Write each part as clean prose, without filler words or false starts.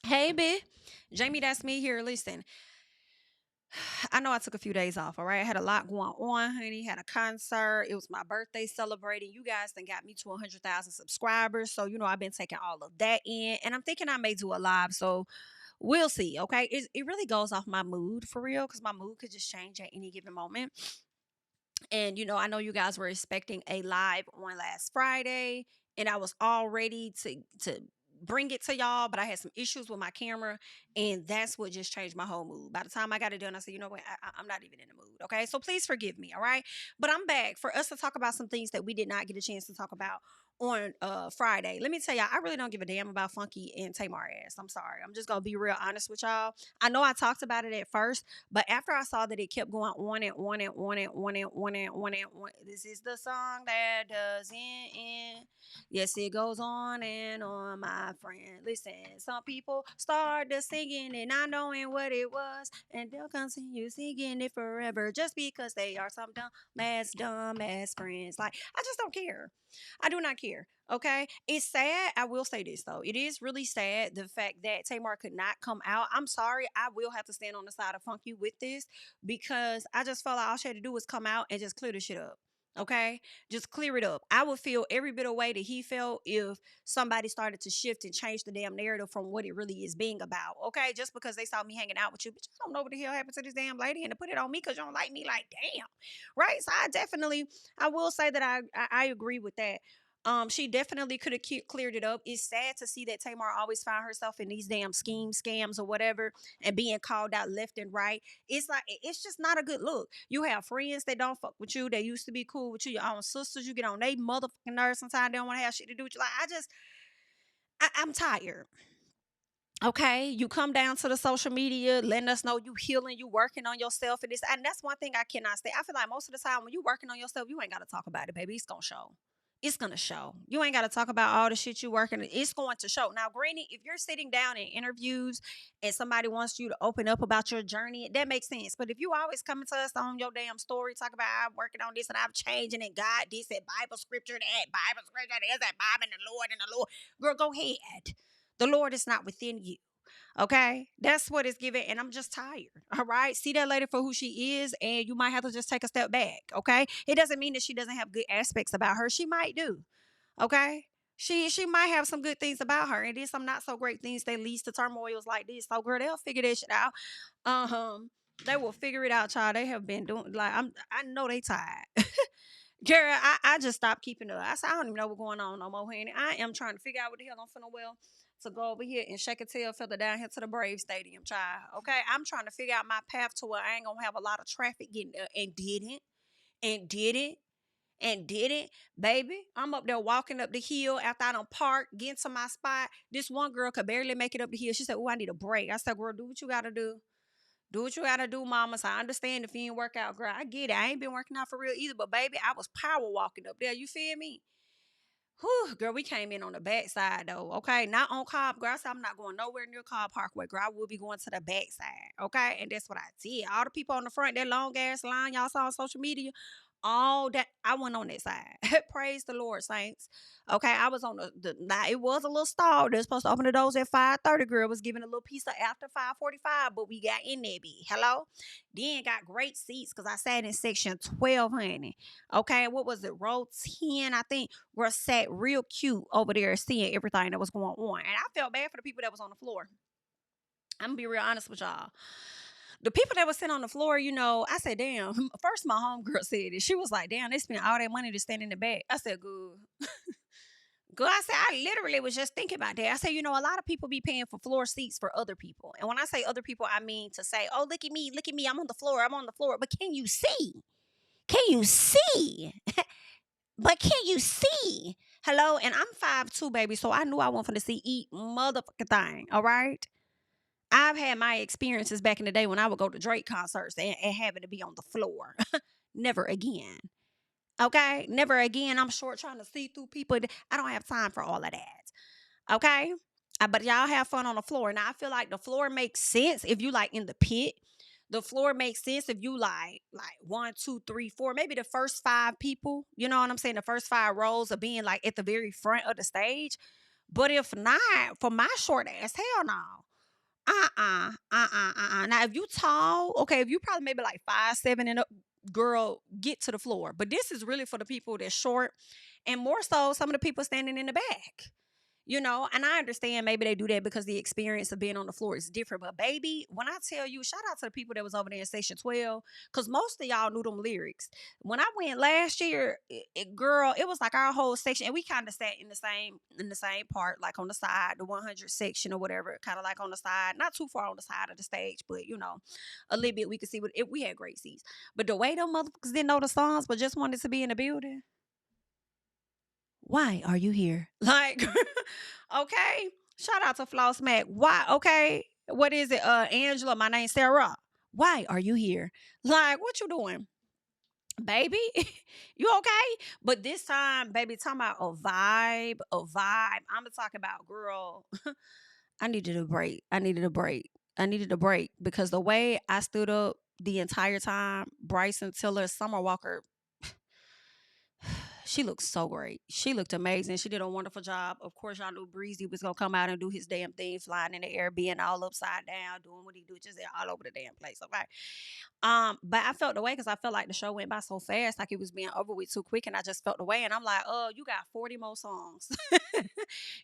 Hey, B. Jamie, that's me here. Listen, I know I took a few days off, all right? I had a lot going on, honey. Had a concert. It was my birthday celebrating. You guys then got me to 100,000 subscribers. So, I've been taking all of that in. And I'm thinking I may do a live. So, we'll see, okay? It really goes off my mood for real because my mood could just change at any given moment. And, I know you guys were expecting a live on last Friday. And I was all ready to bring it to y'all, but I had some issues with my camera, and that's what just changed my whole mood. By the time I got it done, I said, you know what, I'm not even in the mood. Okay, so please forgive me. All right, but I'm back for us to talk about some things that we did not get a chance to talk about on Friday. Let me tell y'all, I really don't give a damn about Funky and Tamar ass. I'm sorry. I'm just gonna be real honest with y'all. I know I talked about it at first, but after I saw that it kept going on and on and on and on and on and on and on, this is the song that doesn't end. Yes, it goes on and on, my friend. Listen, some people start to singing and not knowing what it was, and they'll continue singing it forever just because they are some dumb ass friends. Like, I just don't care. I do not care. Okay. It's sad. I will say this though. It is really sad the fact that Tamar could not come out. I'm sorry. I will have to stand on the side of Funky with this because I just felt like all she had to do was come out and just clear the shit up. Okay, just clear it up. I would feel every bit of way that he felt if somebody started to shift and change the damn narrative from what it really is being about. Okay, just because they saw me hanging out with you, but you don't know what the hell happened to this damn lady, and to put it on me because you don't like me, like damn, right? So I will say that I agree with that. She definitely could have cleared it up. It's sad to see that Tamar always found herself in these damn schemes, scams, or whatever, and being called out left and right. It's like it's just not a good look. You have friends that don't fuck with you. They used to be cool with you. Your own sisters, you get on they motherfucking nerves. Sometimes they don't want to have shit to do with you. Like I'm tired. Okay, you come down to the social media, letting us know you healing, you working on yourself, and that's one thing I cannot say. I feel like most of the time when you working on yourself, you ain't got to talk about it, baby. It's gonna show. It's gonna show. You ain't got to talk about all the shit you working. It's going to show. Now, granted, if you're sitting down in interviews and somebody wants you to open up about your journey, that makes sense. But if you always coming to us on your damn story, talk about I'm working on this and I'm changing and God this and Bible scripture that Bible scripture this and Bible and the Lord, girl, go ahead. The Lord is not within you. Okay, that's what it's giving, and I'm just tired. All right, see that lady for who she is, and you might have to just take a step back. Okay, it doesn't mean that she doesn't have good aspects about her. She might do. Okay, she might have some good things about her, and then some not so great things that leads to turmoils like this. So, girl, they'll figure that shit out. They will figure it out, child. They have been doing like I know they tired. Girl, I just stopped keeping up. I said, I don't even know what's going on no more, honey. I am trying to figure out what the hell I'm finna well to go over here and shake a tail feather down here to the Brave Stadium, child. Okay, I'm trying to figure out my path to where I ain't gonna have a lot of traffic getting there, and didn't, and didn't, and didn't, baby. I'm up there walking up the hill after I done parked, getting to my spot. This one girl could barely make it up the hill. She said, "Oh, I need a break." I said, "Girl, do what you gotta do. Do what you gotta do, mama." So I understand if you ain't work out, girl. I get it. I ain't been working out for real either. But baby, I was power walking up there. You feel me? Whew, girl, we came in on the back side though. Okay. Not on Cobb, girl. I said I'm not going nowhere near Cobb Parkway, girl. I will be going to the back side. Okay. And that's what I did. All the people on the front, that long ass line y'all saw on social media, all that I went on that side. Praise the Lord, saints. Okay, I was on the now it was a little stall. They're supposed to open the doors at 5:30. Girl was giving a little piece of after 5:45, but we got in there, be hello. Then got great seats because I sat in section 12, honey. Okay, what was it? Row 10, I think. Were sat real cute over there seeing everything that was going on. And I felt bad for the people that was on the floor. I'm gonna be real honest with y'all. The people that was sitting on the floor, I said, damn. First, my homegirl said it. She was like, damn, they spent all that money to stand in the back. I said, good. Good. I said, I literally was just thinking about that. I said, a lot of people be paying for floor seats for other people. And when I say other people, I mean to say, oh, look at me, I'm on the floor, I'm on the floor. But can you see? Can you see? But can you see? Hello? And I'm 5'2", baby, so I knew I wasn't finna see eat motherfucking thing, all right? I've had my experiences back in the day when I would go to Drake concerts and having to be on the floor. Never again. Okay? Never again. I'm short trying to see through people. I don't have time for all of that. Okay? But y'all have fun on the floor. Now, I feel like the floor makes sense if you like in the pit. The floor makes sense if you like one, two, three, four, maybe the first five people. You know what I'm saying? The first five rows of being like at the very front of the stage. But if not, for my short ass, hell no. Now, if you tall, okay, if you probably maybe like 5'7" and up, girl, get to the floor. But this is really for the people that's short, and more so some of the people standing in the back. And I understand maybe they do that because the experience of being on the floor is different. But baby, when I tell you, shout out to the people that was over there in section 12, because most of y'all knew them lyrics. When I went last year, girl, it was like our whole section, and we kind of sat in the same part, like on the side, the 100 section or whatever, kind of like on the side, not too far on the side of the stage, but a little bit we could see what it, we had great seats. But the way them motherfuckers didn't know the songs, but just wanted to be in the building. Why are you here? Like, okay. Shout out to Floss Mac. Why? Okay. What is it? Angela, my name's Sarah. Why are you here? Like, what you doing? Baby, you okay? But this time, baby, talking about a vibe, a vibe. I'm talking about, girl, I needed a break. I needed a break. I needed a break because the way I stood up the entire time, Bryson Tiller, Summer Walker, she looked so great. She looked amazing. She did a wonderful job. Of course, y'all knew Breezy was gonna come out and do his damn thing, flying in the air, being all upside down, doing what he do, just all over the damn place. Okay. But I felt the way because I felt like the show went by so fast, like it was being over with too quick, and I just felt the way. And I'm like, oh, you got 40 more songs.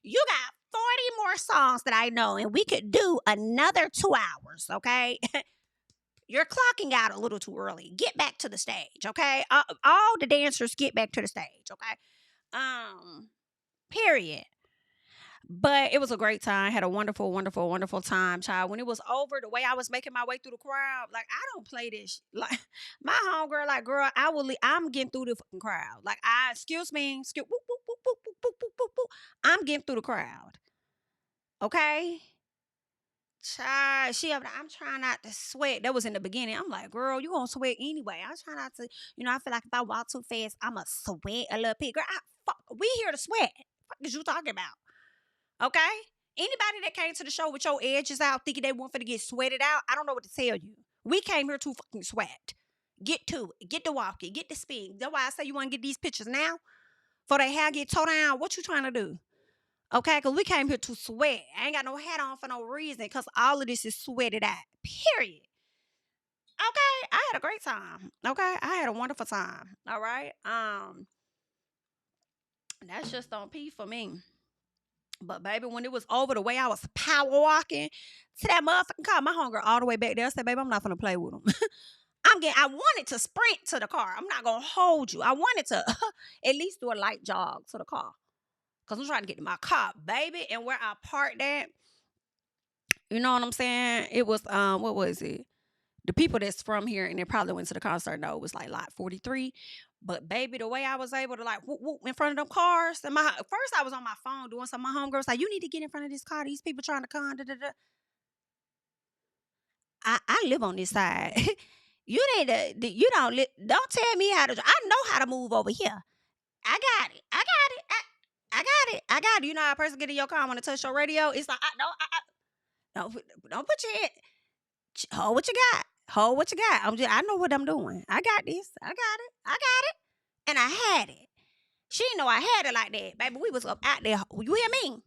You got 40 more songs that I know, and we could do another 2 hours. Okay. You're clocking out a little too early. Get back to the stage, okay? All the dancers get back to the stage, okay? Period. But it was a great time. Had a wonderful, wonderful, wonderful time, child. When it was over, the way I was making my way through the crowd, like I don't play this. Like my homegirl, like girl, I'm getting through the fucking crowd. Like excuse me, whoop, whoop, whoop, whoop, whoop, whoop, whoop, whoop, whoop. I'm getting through the crowd, okay? Child, I'm trying not to sweat. That was in the beginning. I'm like, girl, you gonna sweat anyway. I'm trying not to, I feel like if I walk too fast, I'ma sweat a little bit. Girl, we here to sweat. What is you talking about? Okay? Anybody that came to the show with your edges out thinking they want for to get sweated out, I don't know what to tell you. We came here to fucking sweat. Get to it. Get to walking. Get to spin. That's why I say you want to get these pictures now. For their hair get towed down. What you trying to do? Okay, because we came here to sweat. I ain't got no hat on for no reason because all of this is sweated out. Period. Okay, I had a great time. Okay, I had a wonderful time. All right. That's just on P for me. But baby, when it was over, the way I was power walking to that motherfucking car, my hunger all the way back there. I said, baby, I'm not gonna play with them. I wanted to sprint to the car. I'm not gonna hold you. I wanted to at least do a light jog to the car. Because I'm trying to get to my car, baby. And where I parked at, you know what I'm saying? It was, what was it? The people that's from here and they probably went to the concert, no, it was like lot 43. But baby, the way I was able to like whoop, whoop in front of them cars. And first I was on my phone doing something. My homegirl was like, you need to get in front of this car. These people trying to come. Da, da, da. I live on this side. You need to, don't tell me how to, I know how to move over here. I got it. I got it. You know how a person get in your car and want to touch your radio? It's like, don't put your head. Hold what you got. Hold what you got. I know what I'm doing. I got this. I got it. And I had it. She didn't know I had it like that. Baby, we was up out there. You hear me?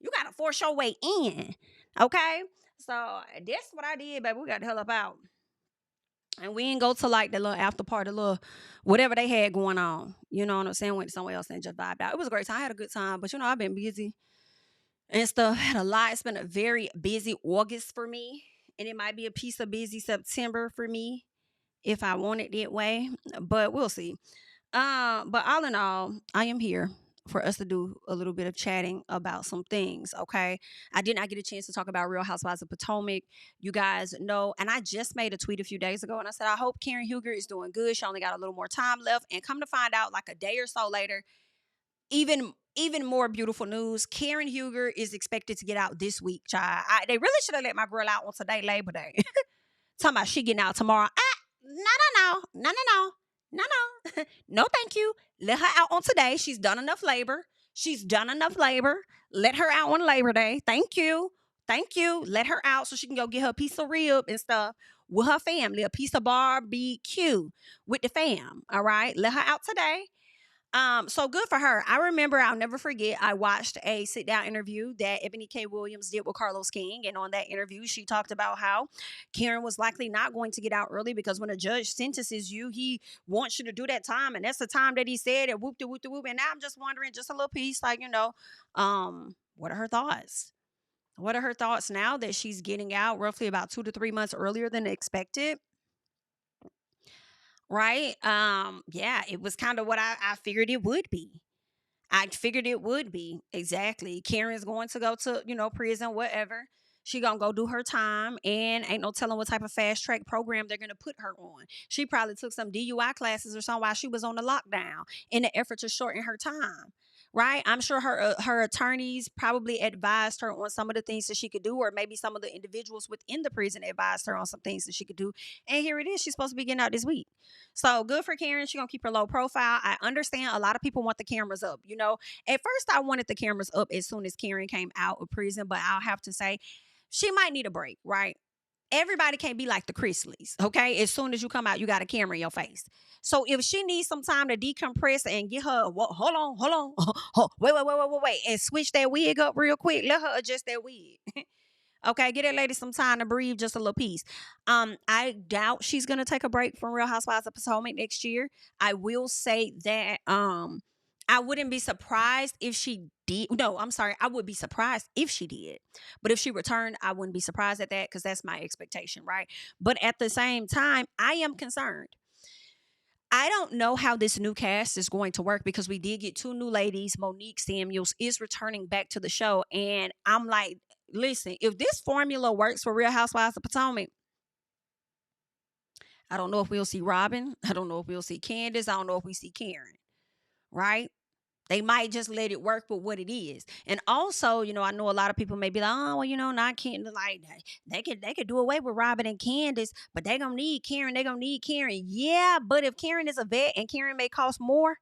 You got to force your way in. Okay? So that's what I did, baby. We got the hell up out. And we didn't go to like the little after party, little whatever they had going on. You know what I'm saying? Went somewhere else and just vibed out. It was a great time. I had a good time. But I've been busy and stuff. Had a lot. It's been a very busy August for me. And it might be a piece of busy September for me if I want it that way. But we'll see. But all in all, I am here for us to do a little bit of chatting about some things, okay? I did not get a chance to talk about Real Housewives of Potomac. You guys know, and I just made a tweet a few days ago, and I said, I hope Karen Huger is doing good. She only got a little more time left. And come to find out, like a day or so later, even more beautiful news, Karen Huger is expected to get out this week, child. They really should have let my girl out on today, Labor Day. Talking about she getting out tomorrow. No. No, thank you. Let her out on today. She's done enough labor. Let her out on Labor Day. Thank you. Let her out so she can go get her piece of rib and stuff with her family, a piece of barbecue with the fam. All right. Let her out today. So good for her. I remember, I'll never forget, I watched a sit down interview that Eboni K. Williams did with Carlos King. And on that interview, she talked about how Karen was likely not going to get out early because when a judge sentences you, he wants you to do that time. And that's the time that he said, and whoop de whoop de whoop. And now I'm just wondering, just a little piece, like, what are her thoughts? What are her thoughts now that she's getting out roughly about 2 to 3 months earlier than expected? Right? Yeah, it was kind of what I figured it would be. I figured it would be. Exactly. Karen's going to go to, prison, whatever. She gonna go do her time, and ain't no telling what type of fast track program they're gonna put her on. She probably took some DUI classes or something while she was on the lockdown in the effort to shorten her time. Right? I'm sure her attorneys probably advised her on some of the things that she could do, or maybe some of the individuals within the prison advised her on some things that she could do. And here it is. She's supposed to be getting out this week. So good for Karen. She gonna keep her low profile. I understand a lot of people want the cameras up. At first I wanted the cameras up as soon as Karen came out of prison, but I'll have to say she might need a break, right? Everybody can't be like the Chrisleys, okay? As soon as you come out, you got a camera in your face. So if she needs some time to decompress and get her, hold on, wait, and switch that wig up real quick, let her adjust that wig. Okay, get that lady some time to breathe, just a little piece. I doubt she's gonna take a break from Real Housewives of Potomac next year. I will say that I wouldn't be surprised if she did. No, I'm sorry, I would be surprised if she did. But if she returned, I wouldn't be surprised at that because that's my expectation, right? But at the same time, I am concerned. I don't know how this new cast is going to work because we did get two new ladies. Monique Samuels is returning back to the show. And I'm like, listen, if this formula works for Real Housewives of Potomac, I don't know if we'll see Robyn. I don't know if we'll see Candiace. I don't know if we see Karen, right? They might just let it work for what it is. And also, I know a lot of people may be like, oh, well, not Karen. Like, they could do away with Robyn and Candiace, but they gonna need Karen. They gonna need Karen. Yeah, but if Karen is a vet and Karen may cost more,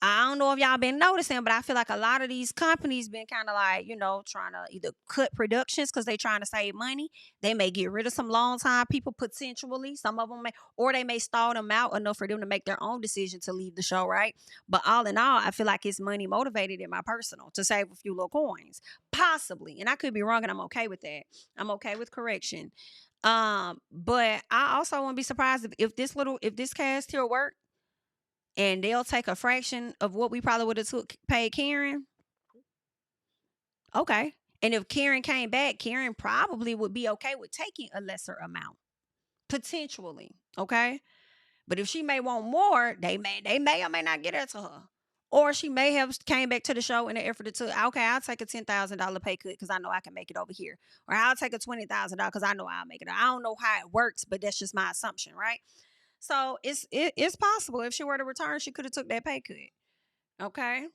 I don't know if y'all been noticing, but I feel like a lot of these companies been kind of like, trying to either cut productions because they trying to save money. They may get rid of some long time people potentially. Some of them may, or they may stall them out enough for them to make their own decision to leave the show, right? But all in all, I feel like it's money motivated in my personal to save a few little coins, possibly. And I could be wrong, and I'm okay with that. I'm okay with correction. But I also wouldn't be surprised if this cast here work and they'll take a fraction of what we probably would have paid Karen. Okay. And if Karen came back, Karen probably would be okay with taking a lesser amount. Potentially. Okay. But if she may want more, they may or may not get it to her. Or she may have came back to the show in an effort to, okay, I'll take a $10,000 pay cut because I know I can make it over here. Or I'll take a $20,000 because I know I'll make it. I don't know how it works, but that's just my assumption, right? So it's possible if she were to return, she could have took that pay cut. Okay.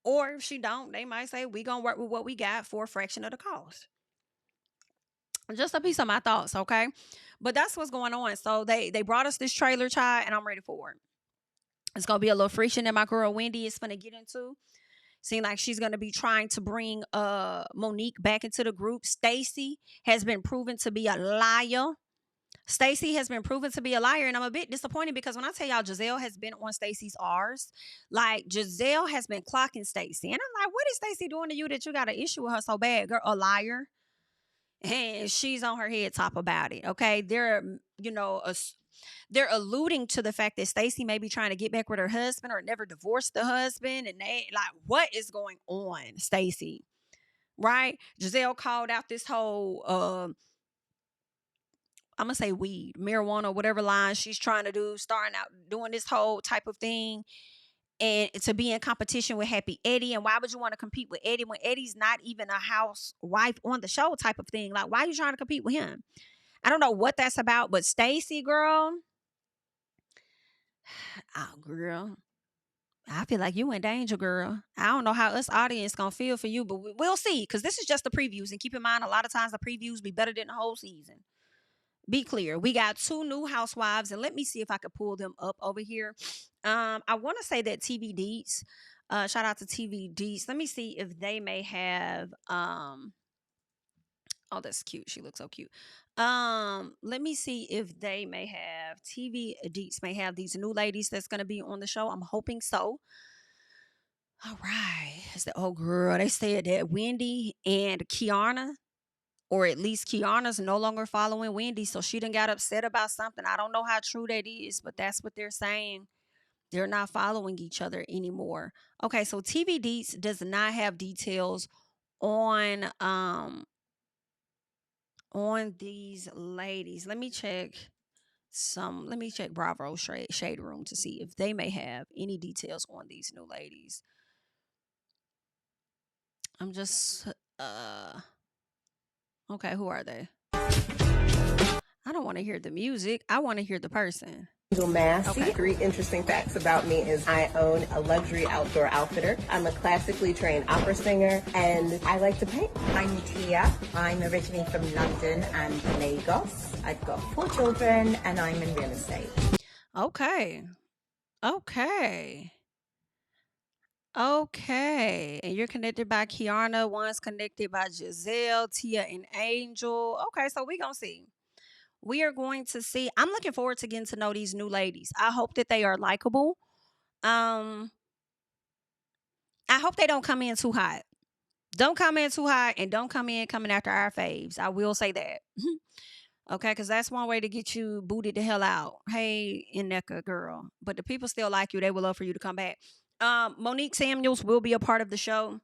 Or if she don't, they might say we gonna work with what we got for a fraction of the cost. Just a piece of my thoughts, okay? But that's what's going on. So they brought us this trailer, child, and I'm ready for it. It's gonna be a little friction that my girl Wendy is gonna get into. Seem like she's gonna be trying to bring Monique back into the group. Stacey has been proven to be a liar. Stacey has been proven to be a liar, and I'm a bit disappointed because when I tell y'all Gizelle has been on Stacey's R's, like Gizelle has been clocking Stacey, and I'm like, what is Stacey doing to you that you got an issue with her so bad, girl? A liar, and she's on her head top about it. Okay, they're alluding to the fact that Stacey may be trying to get back with her husband or never divorced the husband, and they like, what is going on, Stacey? Right? Gizelle called out this whole I'm gonna say weed, marijuana, whatever line she's trying to do, starting out doing this whole type of thing, and to be in competition with Happy Eddie. And why would you want to compete with Eddie when Eddie's not even a housewife on the show type of thing? Like, why are you trying to compete with him? I don't know what that's about, but Stacey, girl, oh girl, I feel like you in danger, girl. I don't know how us audience gonna feel for you, but we'll see. Because this is just the previews, and keep in mind, a lot of times the previews be better than the whole season. Be clear. We got two new housewives, and let me see if I could pull them up over here. I want to say that TV Deets, shout out to TV Deets. Let me see if they may have oh, that's cute. She looks so cute. Let me see if they may have TV Deets may have these new ladies that's gonna be on the show. I'm hoping so. All right. It's the old girl. They said that Wendy and Kiana, or at least Kiana's no longer following Wendy. So she done got upset about something. I don't know how true that is, but that's what they're saying. They're not following each other anymore. Okay, so TV Deets does not have details on on these ladies. Let me check Bravo Shade Room to see if they may have any details on these new ladies. I'm just okay, who are they? I don't want to hear the music. I want to hear the person. Massey. Okay. 3 interesting facts about me is I own a luxury outdoor outfitter. I'm a classically trained opera singer, and I like to paint. I'm Tia. I'm originally from London and Lagos. I've got 4 children, and I'm in real estate. Okay. Okay. Okay. And you're connected by Kiana. One's connected by Gizelle, Tia, and Angel. Okay, so we're going to see. We are going to see. I'm looking forward to getting to know these new ladies. I hope that they are likable. Um, I hope they don't come in too hot. Don't come in too hot and don't come in coming after our faves. I will say that. Okay, because that's one way to get you booted the hell out. Hey, Ineka girl. But the people still like you. They would love for you to come back. Monique Samuels will be a part of the show.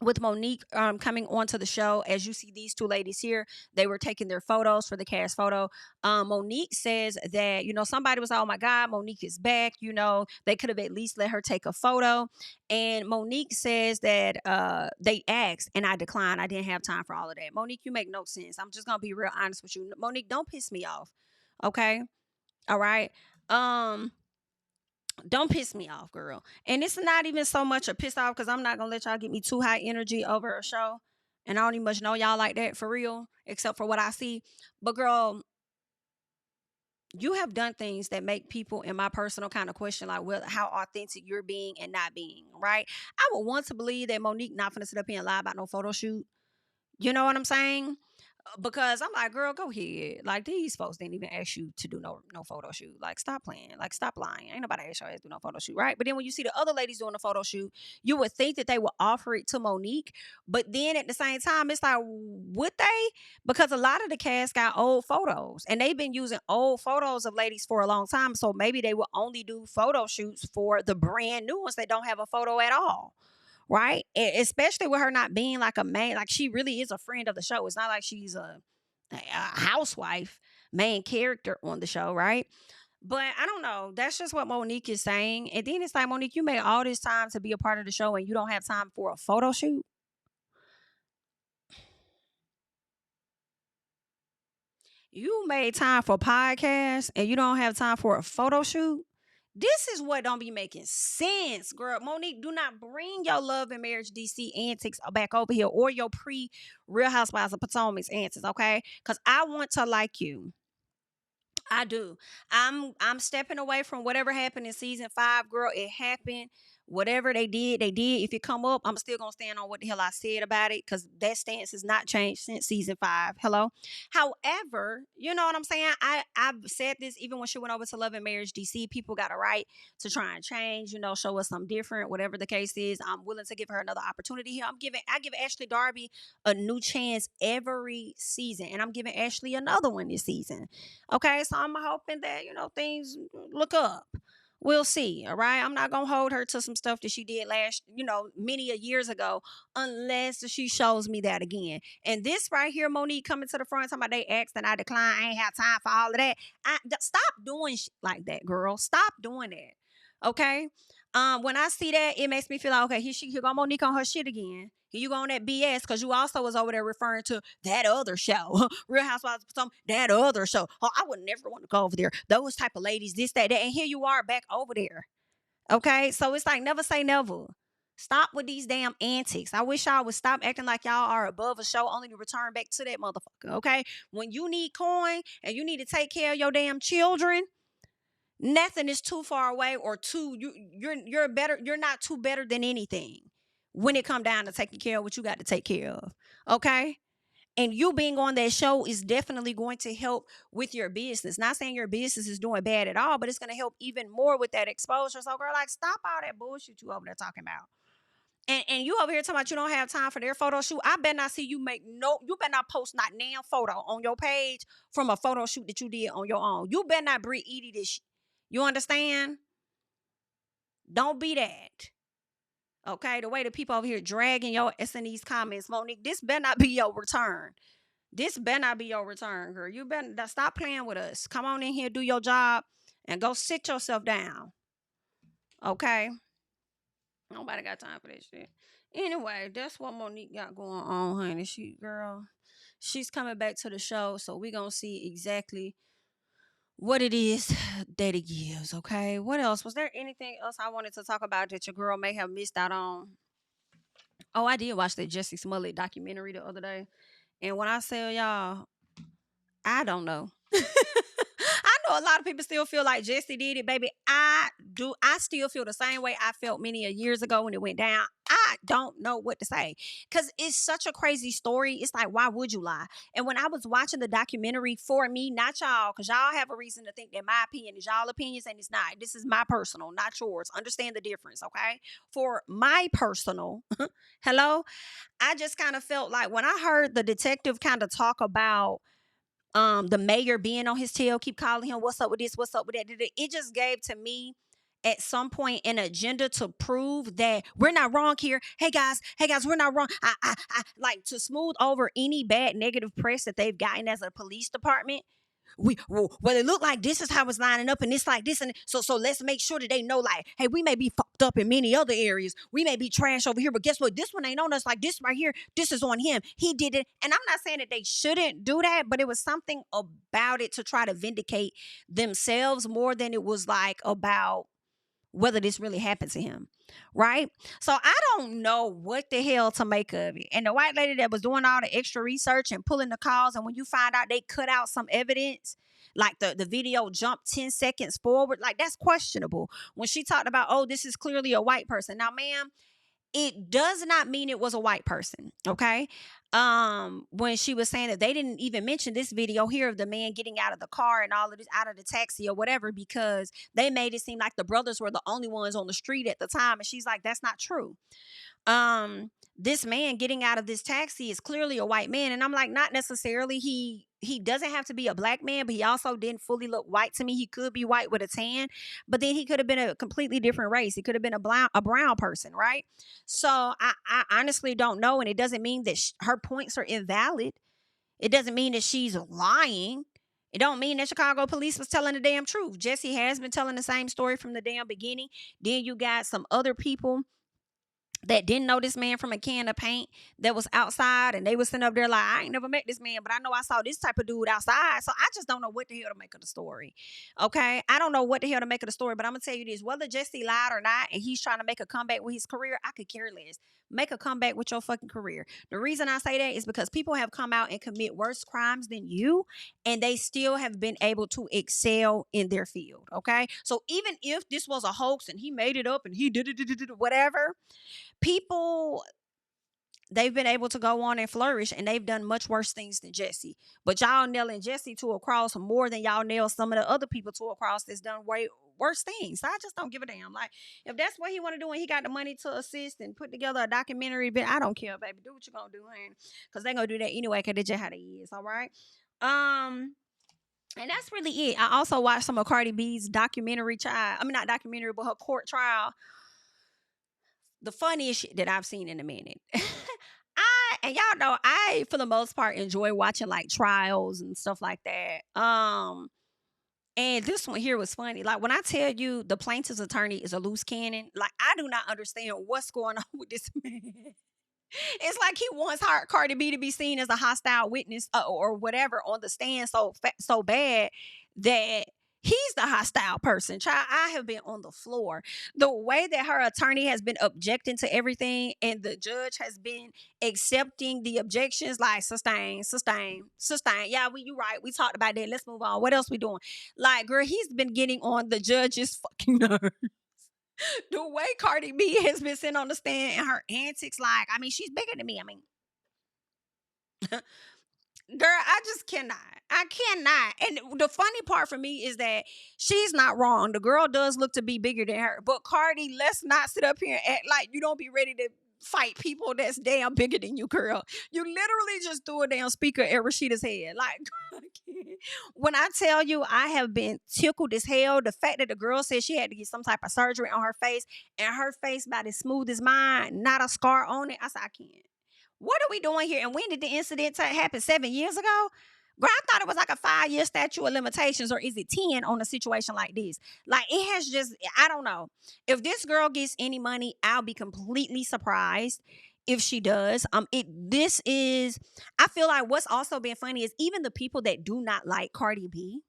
With Monique coming onto the show, as you see these two ladies here, they were taking their photos for the cast photo. Monique says that, somebody was like, oh my God, Monique is back. They could have at least let her take a photo. And Monique says that they asked and I declined. I didn't have time for all of that. Monique, you make no sense. I'm just going to be real honest with you. Monique, don't piss me off. Okay. All right. Don't piss me off, girl. And it's not even so much a piss off because I'm not gonna let y'all get me too high energy over a show. And I don't even much know y'all like that for real, except for what I see. But girl, you have done things that make people in my personal kind of question, like, well, how authentic you're being and not being, right? I would want to believe that Monique not finna sit up here and lie about no photo shoot. You know what I'm saying? Because I'm like, girl, go ahead. Like, these folks didn't even ask you to do no photo shoot. Like, stop playing. Like, stop lying. Ain't nobody asked you to do no photo shoot, right? But then when you see the other ladies doing the photo shoot, you would think that they would offer it to Monique. But then at the same time, it's like, would they? Because a lot of the cast got old photos, and they've been using old photos of ladies for a long time. So maybe they will only do photo shoots for the brand new ones that don't have a photo at all. Right? Especially with her not being like a main, like she really is a friend of the show. It's not like she's a housewife, main character on the show, right? But I don't know. That's just what Monique is saying. And then it's like, Monique, you made all this time to be a part of the show and you don't have time for a photo shoot. You made time for podcasts and you don't have time for a photo shoot. This is what don't be making sense, girl. Monique, do not bring your Love and Marriage DC antics back over here or your pre-Real Housewives of Potomac's antics, okay? Because I want to like you. I do. I'm stepping away from whatever happened in season 5, girl. It happened. Whatever they did, they did. If it come up, I'm still gonna stand on what the hell I said about it because that stance has not changed since season 5. Hello. However, you know what I'm saying? I've said this even when she went over to Love and Marriage DC. People got a right to try and change, show us something different, whatever the case is. I'm willing to give her another opportunity here. I give Ashley Darby a new chance every season, and I'm giving Ashley another one this season. Okay, so I'm hoping that, things look up. We'll see. All right. I'm not going to hold her to some stuff that she did many a years ago, unless she shows me that again. And this right here, Monique coming to the front, talking about they asked and I declined. I ain't have time for all of that. Stop doing like that, girl. Stop doing that. Okay. When I see that, it makes me feel like, okay, here go Monique on her shit again. Here you go on that BS because you also was over there referring to that other show, Real Housewives, that other show. Oh, I would never want to go over there. Those type of ladies, this, that, that. And here you are back over there. Okay? So it's like never say never. Stop with these damn antics. I wish y'all would stop acting like y'all are above a show only to return back to that motherfucker. Okay? When you need coin and you need to take care of your damn children, nothing is too far away or you're better. You're not too better than anything when it come down to taking care of what you got to take care of. Okay. And you being on that show is definitely going to help with your business. Not saying your business is doing bad at all, but it's going to help even more with that exposure. So girl, like stop all that bullshit you over there talking about. And you over here talking about you don't have time for their photo shoot. I better not see you you better not post not damn photo on your page from a photo shoot that you did on your own. You better not breed Edie this shit. You understand? Don't be that. Okay, the way the people over here dragging your ass in these comments, Monique, this better not be your return. This better not be your return, girl. You better stop playing with us. Come on in here, do your job, and go sit yourself down. Okay? Nobody got time for that shit. Anyway, that's what Monique got going on, honey. She's coming back to the show, so we gonna see exactly what it is that it gives, okay? What else? Was there anything else I wanted to talk about that your girl may have missed out on? Oh, I did watch the Jussie Smollett documentary the other day. And when I say y'all, I don't know. I know a lot of people still feel like Jussie did it, baby. I do. I still feel the same way I felt many years ago when it went down. I don't know what to say because it's such a crazy story. It's like, why would you lie? And when I was watching the documentary, for me, not y'all, because y'all have a reason to think that my opinion is y'all opinions and it's not. This is my personal, not yours. Understand the difference, okay? For my personal, hello, I just kind of felt like when I heard the detective kind of talk about the mayor being on his tail, keep calling him, what's up with this, what's up with that, it just gave to me at some point an agenda to prove that we're not wrong here. Hey guys, we're not wrong. I like to smooth over any bad negative press that they've gotten as a police department. Well, it looked like this is how it's lining up, and it's like this, and so let's make sure that they know, like, hey, we may be fucked up in many other areas. We may be trash over here, but guess what? This one ain't on us. Like this right here, this is on him. He did it, and I'm not saying that they shouldn't do that, but it was something about it to try to vindicate themselves more than it was like about whether this really happened to him, right? So I don't know what the hell to make of it. And the white lady that was doing all the extra research and pulling the calls, and when you find out they cut out some evidence, like the video jumped 10 seconds forward, like that's questionable. When she talked about, oh, this is clearly a white person. Now, ma'am, it does not mean it was a white person, okay? When she was saying that they didn't even mention this video here of the man getting out of the car and all of this, out of the taxi or whatever, because they made it seem like the brothers were the only ones on the street at the time. And she's like, that's not true. This man getting out of this taxi is clearly a white man. And I'm like, not necessarily. He doesn't have to be a black man, but he also didn't fully look white to me. He could be white with a tan, but then he could have been a completely different race. He could have been a brown person, right? So I honestly don't know. And it doesn't mean that her points are invalid. It doesn't mean that she's lying. It don't mean that Chicago police was telling the damn truth. Jussie has been telling the same story from the damn beginning. Then you got some other people that didn't know this man from a can of paint that was outside, and they was sitting up there like, I ain't never met this man, but I know I saw this type of dude outside. So I just don't know what the hell to make of the story. Okay? I don't know what the hell to make of the story, but I'm going to tell you this. Whether Jussie lied or not, and he's trying to make a comeback with his career, I could care less. Make a comeback with your fucking career. The reason I say that is because people have come out and commit worse crimes than you, and they still have been able to excel in their field. Okay? So even if this was a hoax and he made it up and he did whatever, people, they've been able to go on and flourish, and they've done much worse things than Jussie. But y'all nailing Jussie to a cross more than y'all nail some of the other people to a cross that's done way worse things. So I just don't give a damn. Like, if that's what he want to do and he got the money to assist and put together a documentary, but I don't care, baby. Do what you gonna do, man. Because they gonna do that anyway, because that's just how they is, all right? And that's really it. I also watched some of Cardi B's documentary trial. I mean, not documentary, but her court trial. The funniest shit that I've seen in a minute. And y'all know I, for the most part, enjoy watching like trials and stuff like that. And this one here was funny. Like, when I tell you the plaintiff's attorney is a loose cannon, like, I do not understand what's going on with this man. It's like he wants Cardi B to be seen as a hostile witness or whatever on the stand so bad that he's the hostile person. Child, I have been on the floor. The way that her attorney has been objecting to everything and the judge has been accepting the objections, like sustain. Yeah, you right. We talked about that. Let's move on. What else we doing? Like, girl, he's been getting on the judge's fucking nerves. The way Cardi B has been sitting on the stand and her antics, like, I mean, she's bigger than me. I mean, girl, I just cannot. I cannot. And the funny part for me is that she's not wrong. The girl does look to be bigger than her. But Cardi, let's not sit up here and act like you don't be ready to fight people that's damn bigger than you, girl. You literally just threw a damn speaker at Rashida's head. Like, when I tell you I have been tickled as hell, the fact that the girl said she had to get some type of surgery on her face and her face about as smooth as mine, not a scar on it. I said, I can't. What are we doing here? And when did the incident happen? 7 years ago? Girl, I thought it was like a 5-year statute of limitations, or is it 10 on a situation like this? Like, it has just, I don't know. If this girl gets any money, I'll be completely surprised if she does. This is, I feel like what's also been funny is even the people that do not like Cardi B,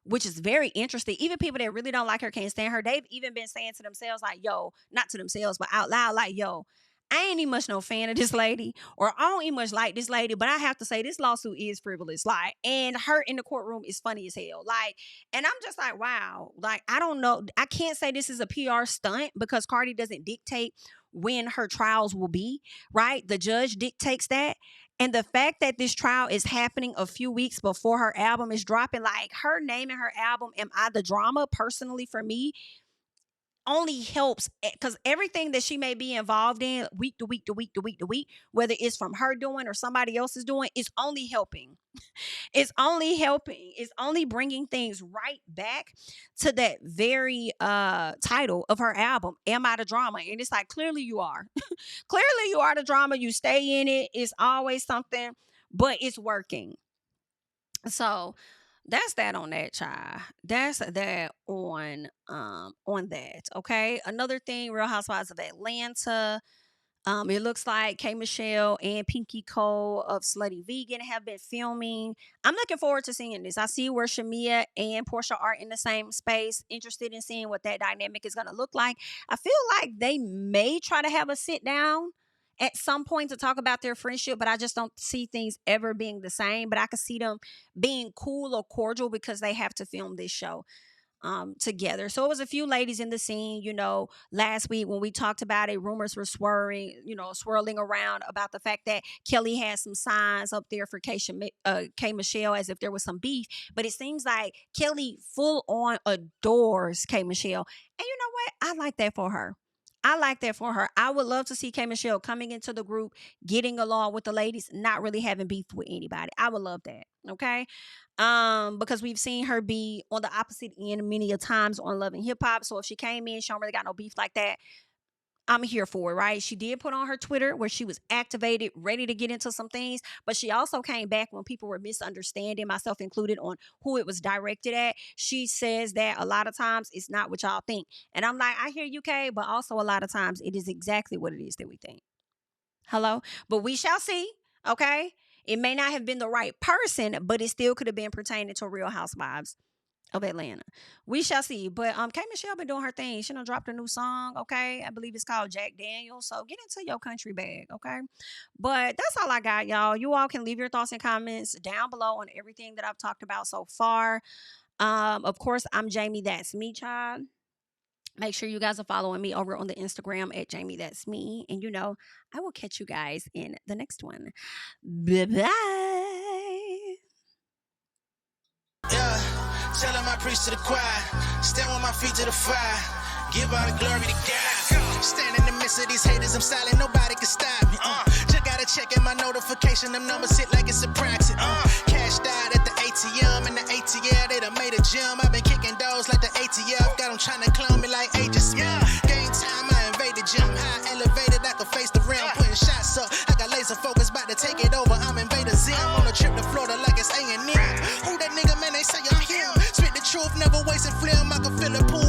which is very interesting. Even people that really don't like her, can't stand her. They've even been saying to themselves, like, yo, not to themselves, but out loud, like, yo, I ain't even much no fan of this lady, or I don't even much like this lady, but I have to say this lawsuit is frivolous. Like, and her in the courtroom is funny as hell. Like, and I'm just like, wow. Like, I don't know. I can't say this is a PR stunt because Cardi doesn't dictate when her trials will be, right? The judge dictates that. And the fact that this trial is happening a few weeks before her album is dropping, like her naming her album Am I the Drama, personally for me, only helps, because everything that she may be involved in week to week to week to week to week, whether it's from her doing or somebody else is doing, is only helping. It's only helping. It's only bringing things right back to that very title of her album, Am I the Drama? And it's like, clearly you are. Clearly you are the drama. You stay in it. It's always something, but it's working. So that's that on that, child. That's that on that. Okay. Another thing, Real Housewives of Atlanta. It looks like K Michelle and Pinky Cole of Slutty Vegan have been filming. I'm looking forward to seeing this. I see where Shamia and Portia are in the same space. Interested in seeing what that dynamic is going to look like. I feel like they may try to have a sit down at some point to talk about their friendship, but I just don't see things ever being the same. But I could see them being cool or cordial because they have to film this show together. So it was a few ladies in the scene, last week when we talked about it, rumors were swirling around about the fact that Kelly had some signs up there for K Michelle as if there was some beef, but it seems like Kelly full on adores K Michelle. And you know what? I like that for her. I would love to see K Michelle coming into the group, getting along with the ladies, not really having beef with anybody. I would love that. Okay. Because we've seen her be on the opposite end many a times on Love and Hip Hop. So if she came in, she don't really got no beef like that, I'm here for it, right? She did put on her Twitter where she was activated, ready to get into some things, but she also came back when people were misunderstanding, myself included, on who it was directed at. She says that a lot of times it's not what y'all think. And I'm like, I hear you, Kay, but also a lot of times it is exactly what it is that we think. Hello? But we shall see, okay? It may not have been the right person, but it still could have been pertaining to Real Housewives of Atlanta. We shall see. But K Michelle been doing her thing. She done dropped a new song, okay? I believe it's called Jack Daniels. So get into your country bag, okay? But that's all I got, y'all. You all can leave your thoughts and comments down below on everything that I've talked about so far. Of course, I'm JamiThatsMe, child. Make sure you guys are following me over on the Instagram at JamiThatsMe. And I will catch you guys in the next one. Bye-bye. Yeah, tell him I preach to the choir. Stand with my feet to the fire. Give all the glory to God. Stand in the midst of these haters, I'm silent, nobody can stop me. Just gotta check in my notification, them numbers hit like it's a praxis. Cashed out at the ATM, and the ATL, they done made a gym. I've been kicking doors like the ATF, got them trying to clone me like Aegis. Game time, I invaded gym. High elevated, I can face the rim. Putting shots up, I got laser focus, about to take it over. I'm Invader Zim, on a trip to Florida like it's A&M. Who that nigga, man, they say I'm him. Spit the truth, never wasting film, I can feel it pull